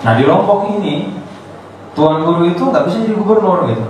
Nah di Lombok ini tuan guru itu nggak bisa jadi gubernur gitu,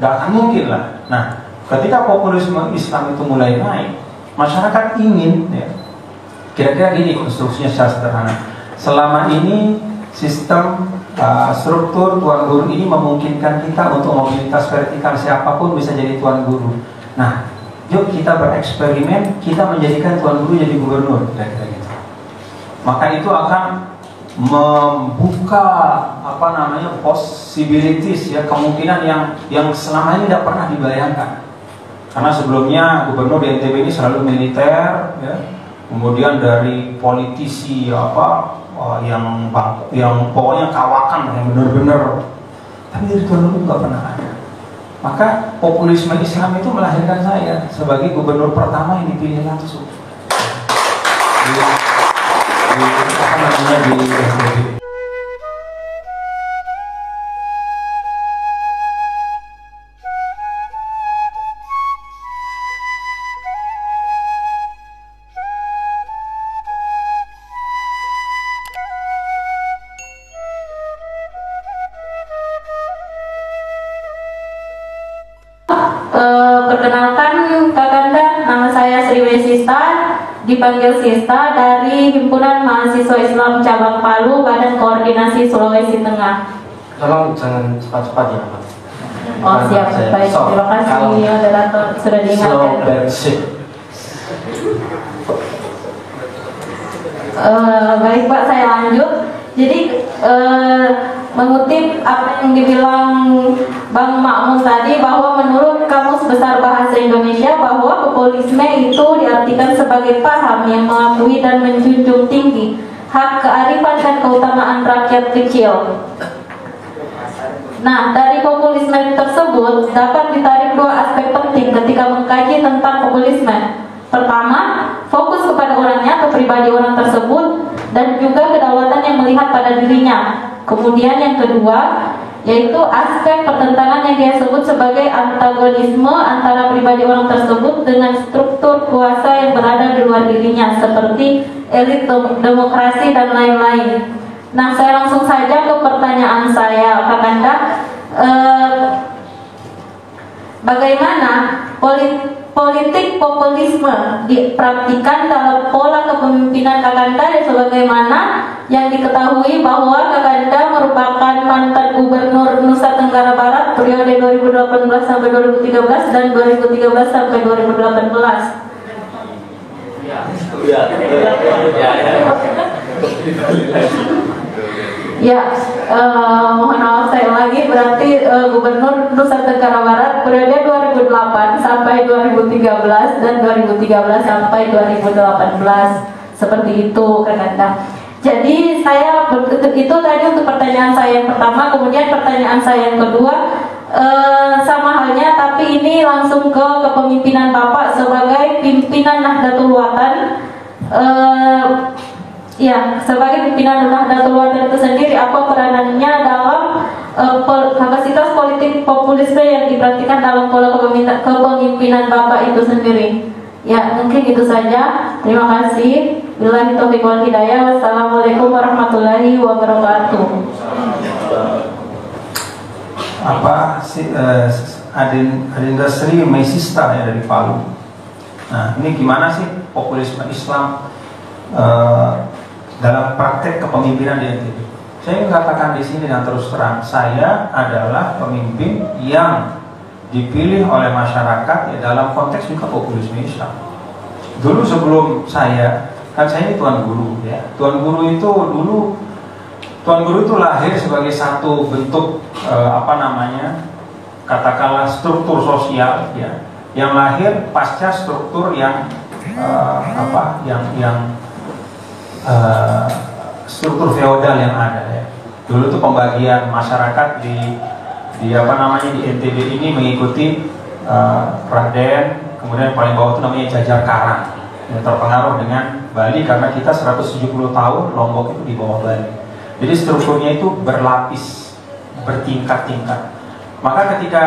nggak akan mungkin lah. Nah ketika populisme Islam itu mulai naik, masyarakat ingin ya, kira-kira gini konstruksinya secara sederhana. Selama ini sistem struktur tuan guru ini memungkinkan kita untuk mobilitas vertikal, siapapun bisa jadi tuan guru. Nah yuk kita bereksperimen, kita menjadikan tuan guru jadi gubernur, kira-kira gitu. Maka itu akan membuka possibilities ya, kemungkinan yang selama ini tidak pernah dibayangkan. Karena sebelumnya gubernur di NTB ini selalu militer ya, kemudian dari politisi yang pokoknya kawakan yang benar-benar, tapi dari tuan guru nggak pernah ada. Maka populisme Islam itu melahirkan saya sebagai gubernur pertama yang dipilih langsung. Di SDB. Perkenalkan Kakanda, nama saya Sriwesi Sista, dipanggil Sista dari Himpunan Mahasiswa Islam Cabang Palu, Badan Koordinasi Sulawesi Tengah. Tolong jangan cepat-cepat ya Pak. Oh siap, baik. Terima kasih moderator sudah diingatkan. Baik Pak, saya lanjut. Jadi mengutip apa yang dibilang Bang Makmun tadi, bahwa menurut Kamus Besar Bahasa Indonesia bahwa populisme itu diartikan sebagai paham yang mengakui dan menjunjung tinggi hak kearifan dan keutamaan rakyat kecil. Nah, dari populisme tersebut dapat ditarik dua aspek penting ketika mengkaji tentang populisme. Pertama, fokus kepada orangnya, kepribadi orang tersebut, dan juga kedaulatan yang melihat pada dirinya. Kemudian yang kedua, yaitu aspek pertentangan yang dia sebut sebagai antagonisme antara pribadi orang tersebut dengan struktur kuasa yang berada di luar dirinya, seperti elit demokrasi dan lain-lain. Nah, saya langsung saja ke pertanyaan saya, Kakanda. Bagaimana politik populisme dipraktikkan dalam pola kepemimpinan Kakanda, dan sebagaimana yang diketahui bahwa Kakanda merupakan mantan gubernur Nusa Tenggara Barat periode 2018 sampai 2013 dan 2013 sampai 2018. Ya, mohon maaf saya lagi, berarti Gubernur Nusa Tenggara Barat periode 2008 sampai 2013 dan 2013 sampai 2018, seperti itu Kakanda. Jadi saya itu tadi untuk pertanyaan saya yang pertama. Kemudian pertanyaan saya yang kedua, sama halnya, tapi ini langsung ke kepemimpinan Bapak sebagai pimpinan Nahdlatul Watan. Ya, sebagai pimpinan Nahdlatul Watan itu sendiri, apa peranannya dalam kapasitas politik populisme yang dipraktikkan dalam pola kepemimpinan Bapak itu sendiri? Ya, mungkin itu saja. Terima kasih. Billahi taufiq wal hidayah. Wassalamualaikum warahmatullahi wabarakatuh. Adinda Sri Mesista ya, dari Palu. Nah, ini gimana sih populisme Islam dalam praktek kepemimpinan di NTB? Saya mengatakan di sini dan terus terang, saya adalah pemimpin yang dipilih oleh masyarakat ya, dalam konteks juga populisme Islam. Dulu sebelum saya, kan saya ini tuan guru ya. Tuan guru itu lahir sebagai satu bentuk katakanlah struktur sosial ya, yang lahir pasca struktur yang struktur feodal yang ada ya. Dulu tuh pembagian masyarakat di NTB ini mengikuti Raden, kemudian paling bawah itu namanya Jajar Karang, yang terpengaruh dengan Bali karena kita 170 tahun Lombok itu di bawah Bali. Jadi strukturnya itu berlapis, bertingkat-tingkat. Maka ketika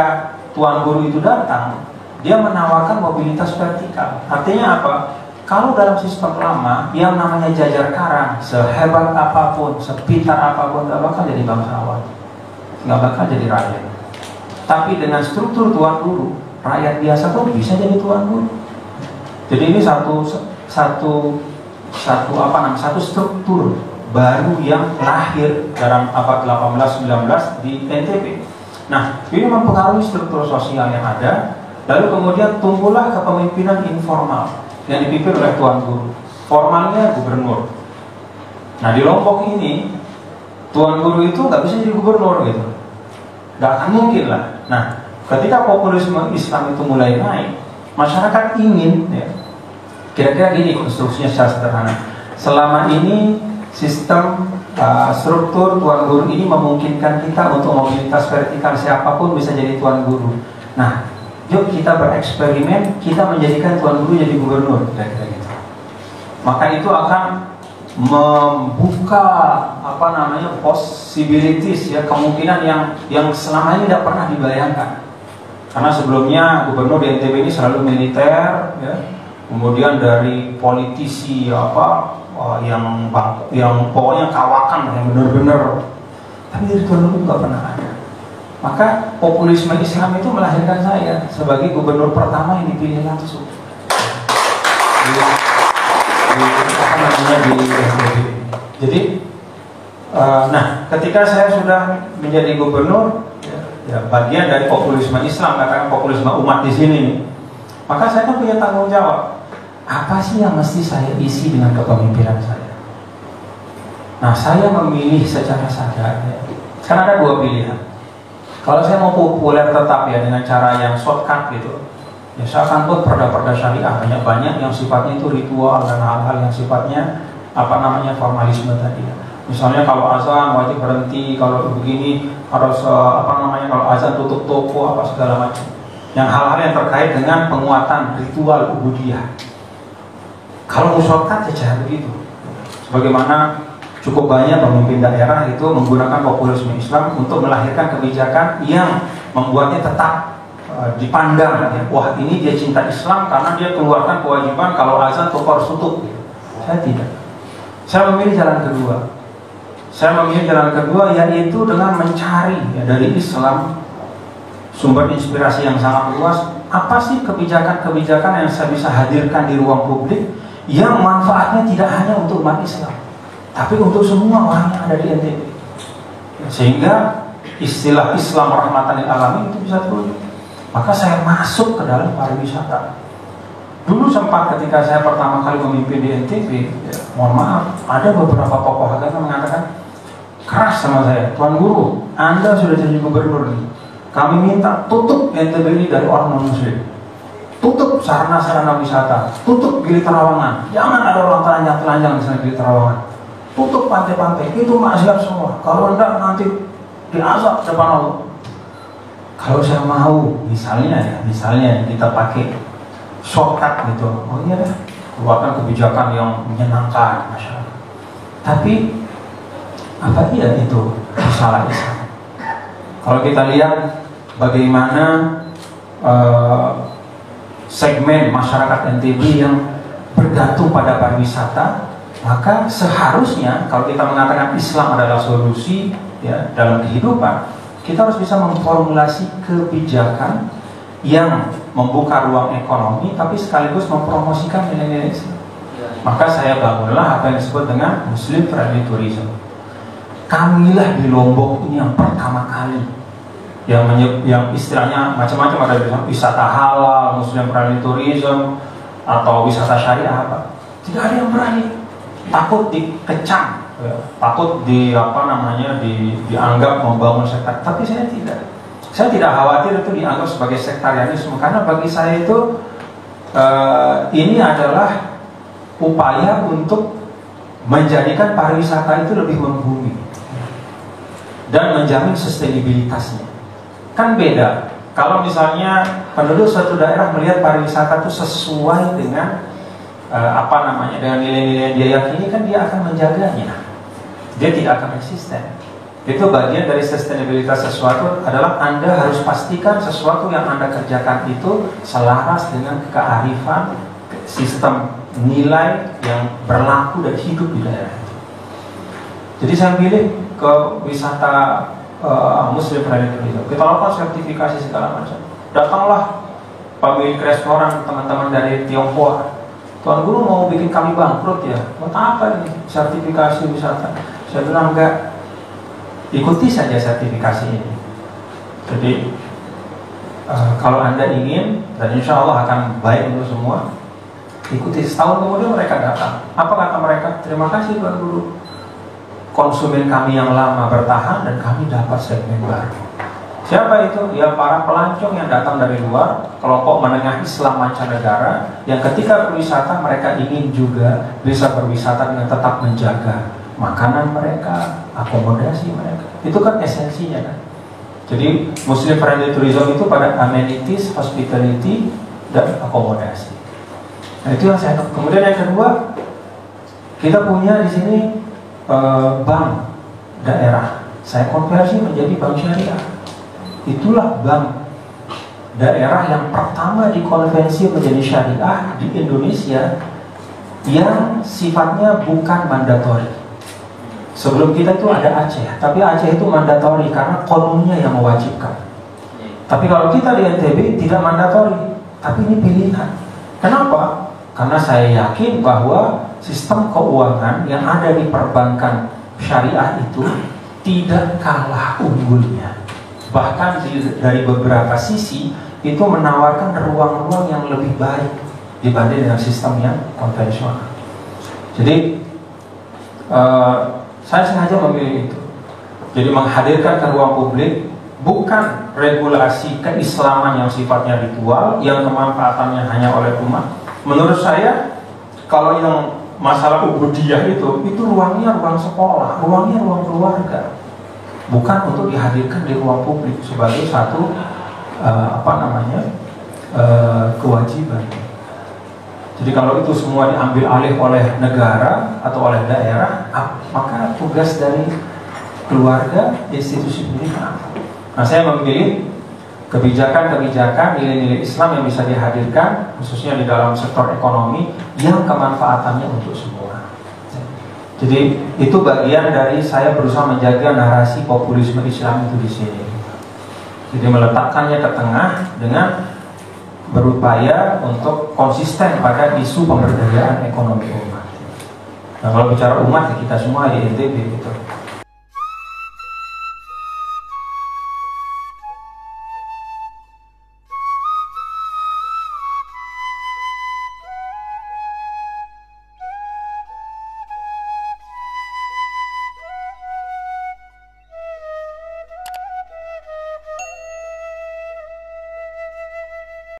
tuan guru itu datang, dia menawarkan mobilitas vertikal. Artinya apa? Kalau dalam sistem lama, yang namanya jajar karang, sehebat apapun, sepintar apapun, nggak bakal jadi bangsawan, nggak bakal jadi rakyat. Tapi dengan struktur tuan guru, rakyat biasa pun bisa jadi tuan guru. Jadi ini satu struktur baru yang lahir dalam abad 18-19 di NTB. Nah, ini mempengaruhi struktur sosial yang ada. Lalu kemudian tumbuhlah kepemimpinan informal yang dipimpin oleh tuan guru. Formalnya gubernur. Nah, di Lombok ini tuan guru itu nggak bisa jadi gubernur gitu, nggak akan mungkin lah. Nah, ketika populisme Islam itu mulai naik, masyarakat ingin, ya, kira-kira gini konstruksinya secara sederhana. Selama ini sistem struktur tuan guru ini memungkinkan kita untuk mobilitas vertikal, siapapun bisa jadi tuan guru. Nah, yuk kita bereksperimen, kita menjadikan tuan guru jadi gubernur, kira-kira gitu. Maka itu akan membuka possibilities, ya, kemungkinan yang selama ini tidak pernah dibayangkan. Karena sebelumnya gubernur di NTB ini selalu militer, ya, kemudian dari politisi yang pokoknya kawakan, yang benar-benar, tapi dari tuan guru nggak pernah ada. Maka populisme Islam itu melahirkan saya sebagai gubernur pertama yang dipilih langsung. Jadi, nah, ketika saya sudah menjadi gubernur, ya, bagian dari populisme Islam, katakan populisme umat di sini, maka saya kan punya tanggung jawab. Apa sih yang mesti saya isi dengan kepemimpinan saya? Nah, saya memilih secara sadar. Ya. Kan ada dua pilihan. Kalau saya mau populer tetap, ya, dengan cara yang shortcut gitu, ya saya akan buat perda-perda syariah banyak-banyak yang sifatnya itu ritual dan hal-hal yang sifatnya formalisme tadi. Misalnya kalau azan wajib berhenti, kalau begini harus kalau azan tutup toko segala macam. Yang hal-hal yang terkait dengan penguatan ritual ubudiyah. Kalau shortcut ya cara begitu. Sebagaimana cukup banyak pemimpin daerah itu menggunakan populisme Islam untuk melahirkan kebijakan yang membuatnya tetap dipandang, ya, wah ini dia cinta Islam karena dia keluarkan kewajiban kalau azan toko harus tutup. Saya tidak. Saya memilih jalan kedua. Saya memilih jalan kedua yaitu dengan mencari, ya, dari Islam sumber inspirasi yang sangat luas. Apa sih kebijakan-kebijakan yang saya bisa hadirkan di ruang publik yang manfaatnya tidak hanya untuk umat Islam, tapi untuk semua orang yang ada di NTB, sehingga istilah Islam rahmatan lil alamin itu bisa terwujud. Maka saya masuk ke dalam pariwisata. Dulu sempat ketika saya pertama kali memimpin di NTB, ya, mohon maaf, ada beberapa tokoh agama mengatakan keras sama saya, Tuan Guru, Anda sudah jadi gubernur nih, kami minta tutup NTB ini dari orang non-muslim, tutup sarana-sarana wisata, tutup Gili Trawangan, jangan ada orang telanjang-telanjang di sana Gili Trawangan, tutup pantai-pantai, itu maksiat semua. Kalau enggak nanti diazab depan Allah. Kalau saya mau, misalnya kita pakai shortcut gitu, oh iya deh, keluarkan kebijakan yang menyenangkan masyarakat. Tapi apa iya itu salah Islam? Kalau kita lihat bagaimana segmen masyarakat NTB yang bergantung pada pariwisata, maka seharusnya kalau kita mengatakan Islam adalah solusi, ya, dalam kehidupan, kita harus bisa memformulasi kebijakan yang membuka ruang ekonomi tapi sekaligus mempromosikan nilai-nilai Islam. Maka saya bangunlah apa yang disebut dengan Muslim Friendly Tourism. Kamilah di Lombok ini yang pertama kali yang istilahnya macam-macam, ada wisata halal, Muslim Friendly Tourism, atau wisata syariah apa. Tidak ada yang berani, takut dikecam, ya, takut dianggap membangun sektor. Tapi saya tidak khawatir itu dianggap sebagai sektarianisme, karena bagi saya itu ini adalah upaya untuk menjadikan pariwisata itu lebih membumi dan menjamin sustainabilitasnya. Kan beda kalau misalnya penduduk suatu daerah melihat pariwisata itu sesuai dengan dengan nilai-nilai yang dia yakini, kan dia akan menjaganya, dia tidak akan resisten. Itu bagian dari sustainabilitas sesuatu adalah Anda harus pastikan sesuatu yang Anda kerjakan itu selaras dengan kearifan sistem nilai yang berlaku dan hidup di daerah itu. Jadi saya pilih ke wisata Muslim Friendly Tourism. Kita lakukan sertifikasi segala macam. Datanglah pemilik restoran, teman-teman dari Tiongkok. Tuan Guru mau bikin kami bangkrut ya? Buat apa ini sertifikasi wisata? Saya bilang enggak. Ikuti saja sertifikasi ini. Jadi kalau Anda ingin, dan insya Allah akan baik untuk semua, ikuti. Setahun kemudian mereka datang. Apa kata mereka? Terima kasih Tuan Guru. Konsumen kami yang lama bertahan dan kami dapat segmen baru. Siapa itu? Ya para pelancong yang datang dari luar, kelompok menengah Islam mancanegara, yang ketika berwisata mereka ingin juga bisa berwisata dengan tetap menjaga makanan mereka, akomodasi mereka. Itu kan esensinya kan. Jadi Muslim Friendly Tourism itu pada amenities, hospitality, dan akomodasi. Nah itu yang saya. Kemudian yang kedua, kita punya di sini bank daerah. Saya konversi menjadi bank syariah. Itulah bank daerah yang pertama dikonversi menjadi syariah di Indonesia yang sifatnya bukan mandatori. Sebelum kita itu ada Aceh, tapi Aceh itu mandatori karena konunnya yang mewajibkan. Tapi kalau kita di NTB tidak mandatori, tapi ini pilihan. Kenapa? Karena saya yakin bahwa sistem keuangan yang ada di perbankan syariah itu tidak kalah unggulnya. Bahkan dari beberapa sisi itu menawarkan ruang-ruang yang lebih baik dibanding dengan sistem yang konvensional. Jadi saya sengaja memilih itu. Jadi menghadirkan ke ruang publik bukan regulasi keislaman yang sifatnya ritual yang kemanfaatannya hanya oleh umat. Menurut saya kalau yang masalah ubudiyah itu ruangnya ruang sekolah, ruangnya ruang keluarga. Bukan untuk dihadirkan di ruang publik sebagai satu kewajiban. Jadi kalau itu semua diambil alih oleh negara atau oleh daerah, maka tugas dari keluarga, institusi pendidikan. Nah, saya memilih kebijakan-kebijakan nilai-nilai Islam yang bisa dihadirkan, khususnya di dalam sektor ekonomi yang kemanfaatannya untuk semua. Jadi itu bagian dari saya berusaha menjaga narasi populisme Islam itu di sini. Jadi meletakkannya ke tengah dengan berupaya untuk konsisten pada isu pemberdayaan ekonomi umat. Nah kalau bicara umat ya kita semua di NTB gitu.